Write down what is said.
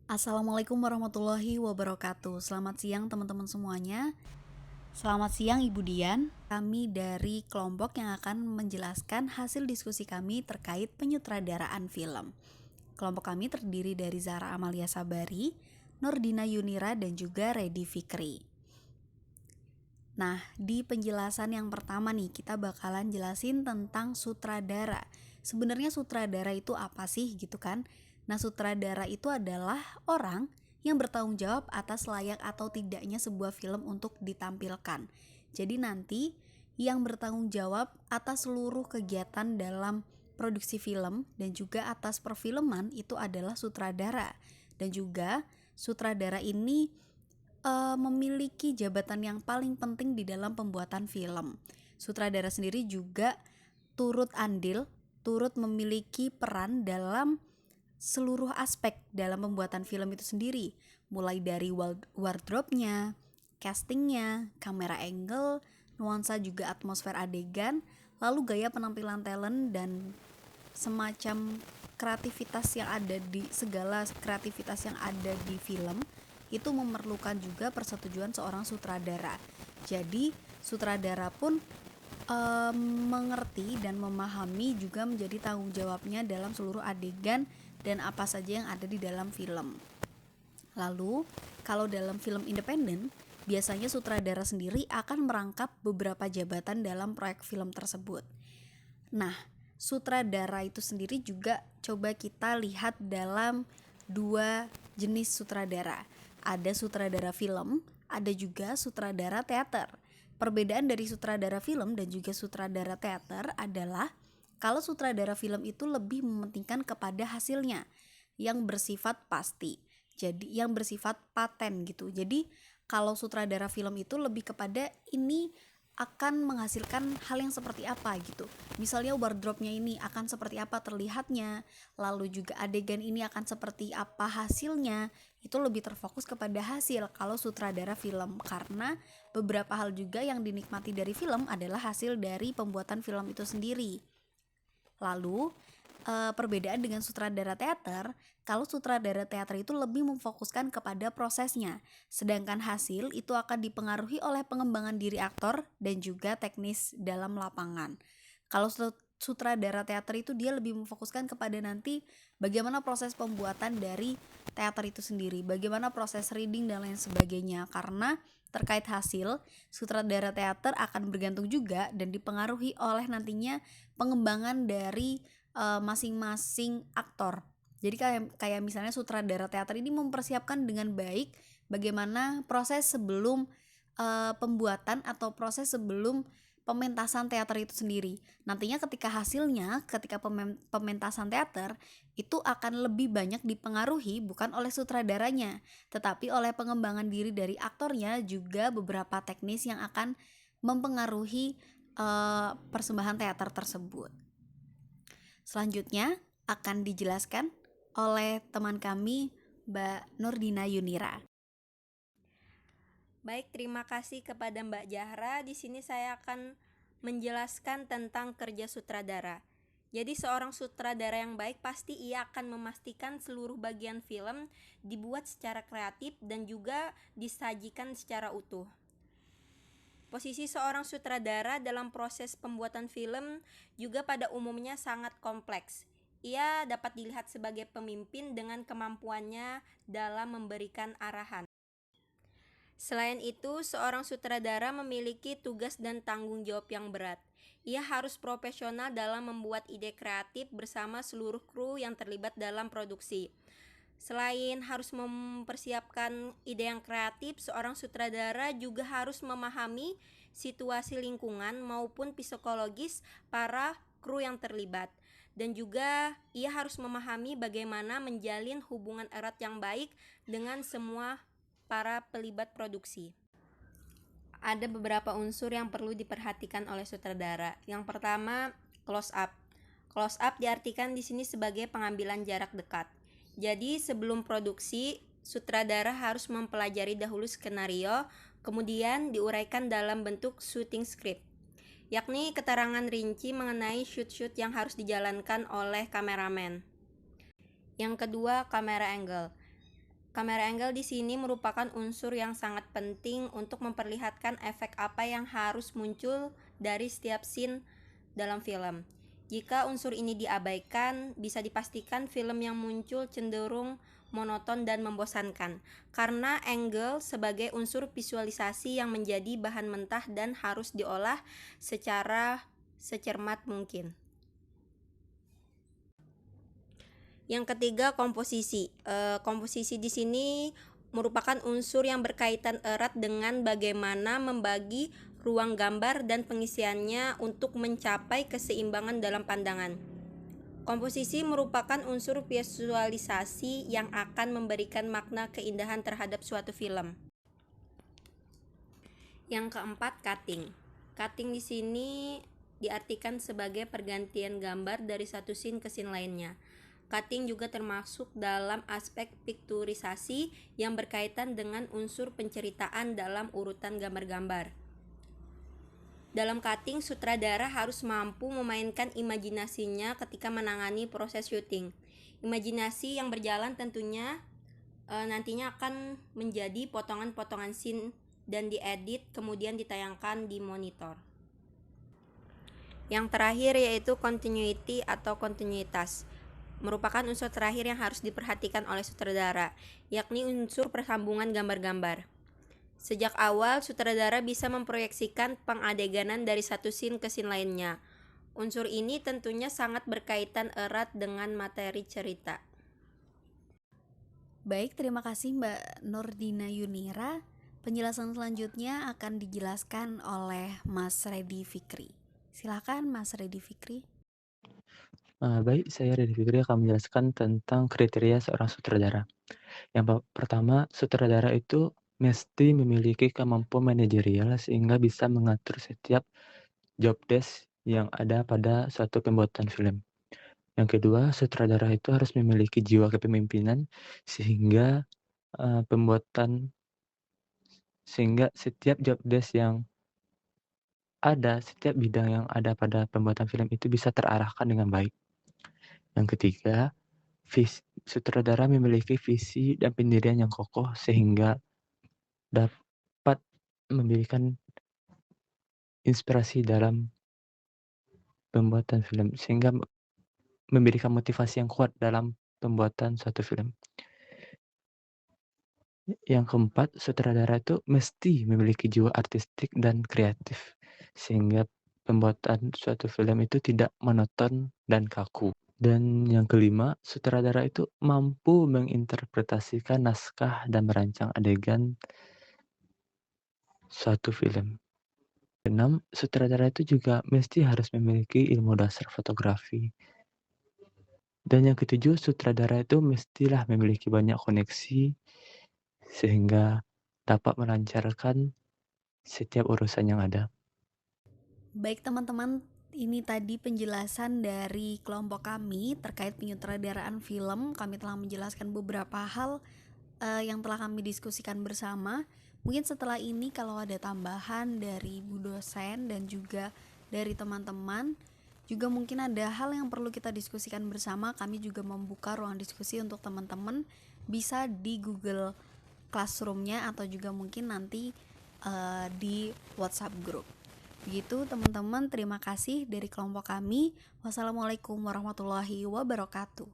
Assalamualaikum warahmatullahi wabarakatuh. Selamat siang teman-teman semuanya. Selamat siang Ibu Dian. Kami dari kelompok yang akan menjelaskan hasil diskusi kami terkait penyutradaraan film. Kelompok kami terdiri dari Zahra Amalia Sabari, Nurdina Yunira, dan juga Redi Fikri. Nah, di penjelasan yang pertama nih, kita bakalan jelasin tentang sutradara. Sebenarnya sutradara itu apa sih gitu kan? Nah, sutradara itu adalah orang yang bertanggung jawab atas layak atau tidaknya sebuah film untuk ditampilkan. Jadi nanti yang bertanggung jawab atas seluruh kegiatan dalam produksi film dan juga atas perfilman itu adalah sutradara. Dan juga sutradara ini memiliki jabatan yang paling penting di dalam pembuatan film. Sutradara sendiri juga turut andil, turut memiliki peran dalam seluruh aspek dalam pembuatan film itu sendiri, mulai dari wardrobe-nya, castingnya, kamera angle, nuansa juga atmosfer adegan, lalu gaya penampilan talent dan semacam kreativitas yang ada di segala kreativitas yang ada di film itu memerlukan juga persetujuan seorang sutradara. Jadi sutradara pun mengerti dan memahami juga menjadi tanggung jawabnya dalam seluruh adegan dan apa saja yang ada di dalam film. Lalu kalau dalam film independen, biasanya sutradara sendiri akan merangkap beberapa jabatan dalam proyek film tersebut. Nah, sutradara itu sendiri juga coba kita lihat dalam dua jenis sutradara. Ada sutradara film, ada juga sutradara teater. Perbedaan dari sutradara film dan juga sutradara teater adalah kalau sutradara film itu lebih mementingkan kepada hasilnya yang bersifat pasti. Jadi yang bersifat paten gitu. Jadi kalau sutradara film itu lebih kepada ini akan menghasilkan hal yang seperti apa gitu. Misalnya wardrobe-nya ini akan seperti apa terlihatnya, lalu juga adegan ini akan seperti apa hasilnya. Itu lebih terfokus kepada hasil kalau sutradara film, karena beberapa hal juga yang dinikmati dari film adalah hasil dari pembuatan film itu sendiri. Lalu perbedaan dengan sutradara teater, kalau sutradara teater itu lebih memfokuskan kepada prosesnya, sedangkan hasil itu akan dipengaruhi oleh pengembangan diri aktor dan juga teknis dalam lapangan. Kalau sutradara teater itu dia lebih memfokuskan kepada nanti bagaimana proses pembuatan dari teater itu sendiri, bagaimana proses reading dan lain sebagainya, karena terkait hasil, sutradara teater akan bergantung juga dan dipengaruhi oleh nantinya pengembangan dari masing-masing aktor. Jadi kayak misalnya sutradara teater ini mempersiapkan dengan baik bagaimana proses sebelum pembuatan atau proses sebelum pementasan teater itu sendiri. Nantinya ketika pementasan teater itu akan lebih banyak dipengaruhi bukan oleh sutradaranya, tetapi oleh pengembangan diri dari aktornya, juga beberapa teknis yang akan mempengaruhi persembahan teater tersebut. Selanjutnya akan dijelaskan oleh teman kami, Mbak Nurdina Yunira. Baik, terima kasih kepada Mbak Zahra. Di sini saya akan menjelaskan tentang kerja sutradara. Jadi seorang sutradara yang baik pasti ia akan memastikan seluruh bagian film dibuat secara kreatif dan juga disajikan secara utuh. Posisi seorang sutradara dalam proses pembuatan film juga pada umumnya sangat kompleks. Ia dapat dilihat sebagai pemimpin dengan kemampuannya dalam memberikan arahan. Selain itu, seorang sutradara memiliki tugas dan tanggung jawab yang berat. Ia harus profesional dalam membuat ide kreatif bersama seluruh kru yang terlibat dalam produksi. Selain harus mempersiapkan ide yang kreatif, seorang sutradara juga harus memahami situasi lingkungan maupun psikologis para kru yang terlibat. Dan juga ia harus memahami bagaimana menjalin hubungan erat yang baik dengan semua para pelibat produksi. Ada beberapa unsur yang perlu diperhatikan oleh sutradara. Yang pertama, close up. Close up diartikan di sini sebagai pengambilan jarak dekat. Jadi sebelum produksi, sutradara harus mempelajari dahulu skenario, kemudian diuraikan dalam bentuk shooting script, yakni keterangan rinci mengenai shoot-shoot yang harus dijalankan oleh kameramen. Yang kedua, camera angle. Kamera angle di sini merupakan unsur yang sangat penting untuk memperlihatkan efek apa yang harus muncul dari setiap scene dalam film. Jika unsur ini diabaikan, bisa dipastikan film yang muncul cenderung monoton dan membosankan, karena angle sebagai unsur visualisasi yang menjadi bahan mentah dan harus diolah secara secermat mungkin. Yang ketiga, komposisi. Komposisi di sini merupakan unsur yang berkaitan erat dengan bagaimana membagi ruang gambar dan pengisiannya untuk mencapai keseimbangan dalam pandangan. Komposisi merupakan unsur visualisasi yang akan memberikan makna keindahan terhadap suatu film. Yang keempat, cutting. Cutting di sini diartikan sebagai pergantian gambar dari satu scene ke scene lainnya. Cutting juga termasuk dalam aspek pikturisasi yang berkaitan dengan unsur penceritaan dalam urutan gambar-gambar. Dalam cutting, sutradara harus mampu memainkan imajinasinya ketika menangani proses syuting. Imajinasi yang berjalan tentunya nantinya akan menjadi potongan-potongan scene dan diedit kemudian ditayangkan di monitor. Yang terakhir yaitu continuity atau kontinuitas. Merupakan unsur terakhir yang harus diperhatikan oleh sutradara, yakni unsur persambungan gambar-gambar. Sejak awal, sutradara bisa memproyeksikan pengadeganan dari satu scene ke scene lainnya. Unsur ini tentunya sangat berkaitan erat dengan materi cerita. Baik, terima kasih Mbak Nurdina Yunira. Penjelasan selanjutnya akan dijelaskan oleh Mas Reddy Fikri. Silakan Mas Reddy Fikri. Baik, saya Reddy Fikri akan menjelaskan tentang kriteria seorang sutradara. Yang pertama, sutradara itu mesti memiliki kemampuan manajerial sehingga bisa mengatur setiap job desk yang ada pada suatu pembuatan film. Yang kedua, sutradara itu harus memiliki jiwa kepemimpinan sehingga setiap job desk yang ada, setiap bidang yang ada pada pembuatan film itu bisa terarahkan dengan baik. Yang ketiga, sutradara memiliki visi dan pendirian yang kokoh sehingga dapat memberikan inspirasi dalam pembuatan film, sehingga memberikan motivasi yang kuat dalam pembuatan suatu film. Yang keempat, sutradara itu mesti memiliki jiwa artistik dan kreatif, sehingga pembuatan suatu film itu tidak monoton dan kaku. Dan yang kelima, sutradara itu mampu menginterpretasikan naskah dan merancang adegan suatu film. Keenam, sutradara itu juga mesti harus memiliki ilmu dasar fotografi. Dan yang ketujuh, sutradara itu mestilah memiliki banyak koneksi sehingga dapat melancarkan setiap urusan yang ada. Baik teman-teman, ini tadi penjelasan dari kelompok kami terkait penyutradaraan film. Kami telah menjelaskan beberapa hal yang telah kami diskusikan bersama. Mungkin setelah ini kalau ada tambahan dari Bu dosen dan juga dari teman-teman, juga mungkin ada hal yang perlu kita diskusikan bersama. Kami juga membuka ruang diskusi untuk teman-teman bisa di Google Classroom-nya atau juga mungkin nanti di WhatsApp group. Begitu teman-teman, terima kasih dari kelompok kami. Wassalamualaikum warahmatullahi wabarakatuh.